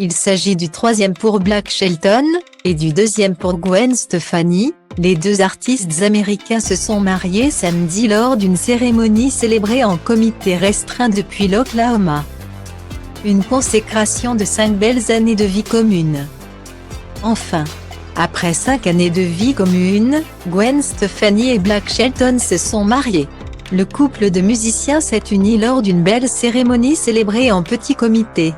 Il s'agit du troisième pour Blake Shelton, et du deuxième pour Gwen Stefani. Les deux artistes américains se sont mariés samedi lors d'une cérémonie célébrée en comité restreint depuis l'Oklahoma. Une consécration de 5 belles années de vie commune. Enfin, après 5 années de vie commune, Gwen Stefani et Blake Shelton se sont mariés. Le couple de musiciens s'est uni lors d'une belle cérémonie célébrée en petit comité.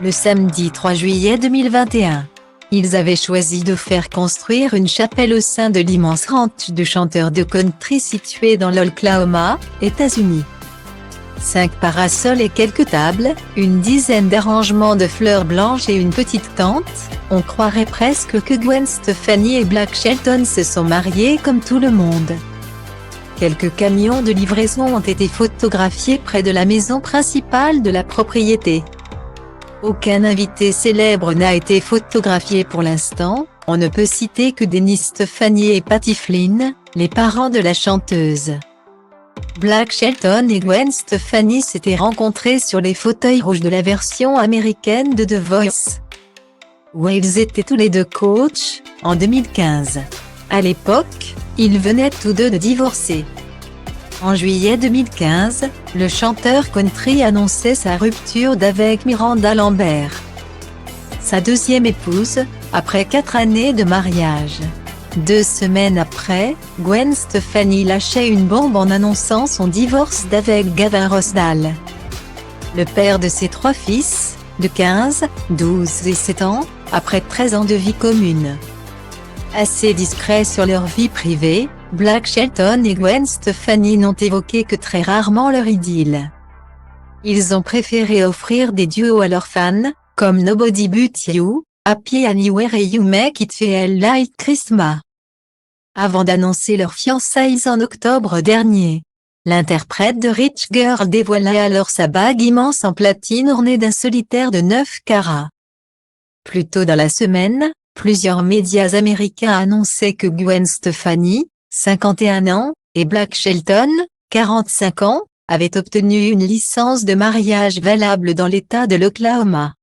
Le samedi 3 juillet 2021. Ils avaient choisi de faire construire une chapelle au sein de l'immense ranch du chanteur de country situé dans l'Oklahoma, États-Unis. 5 parasols et quelques tables, une dizaine d'arrangements de fleurs blanches et une petite tente, on croirait presque que Gwen Stefani et Blake Shelton se sont mariés comme tout le monde. Quelques camions de livraison ont été photographiés près de la maison principale de la propriété. Aucun invité célèbre n'a été photographié pour l'instant, on ne peut citer que Dennis Stefani et Patty Flynn, les parents de la chanteuse. Blake Shelton et Gwen Stefani s'étaient rencontrés sur les fauteuils rouges de la version américaine de The Voice, où ils étaient tous les deux coachs, en 2015. À l'époque, ils venaient tous deux de divorcer. En juillet 2015, le chanteur country annonçait sa rupture d'avec Miranda Lambert, sa deuxième épouse, après 4 années de mariage. 2 semaines après, Gwen Stefani lâchait une bombe en annonçant son divorce d'avec Gavin Rossdale, le père de ses 3 fils, de 15, 12 et 7 ans, après 13 ans de vie commune. Assez discrets sur leur vie privée, Blake Shelton et Gwen Stefani n'ont évoqué que très rarement leur idylle. Ils ont préféré offrir des duos à leurs fans, comme Nobody But You, Happy Anywhere et You Make It Feel Like Christmas. Avant d'annoncer leurs fiançailles en octobre dernier, l'interprète de Rich Girl dévoilait alors sa bague immense en platine ornée d'un solitaire de 9 carats. Plus tôt dans la semaine, plusieurs médias américains annonçaient que Gwen Stefani, 51 ans, et Blake Shelton, 45 ans, avaient obtenu une licence de mariage valable dans l'État de l'Oklahoma.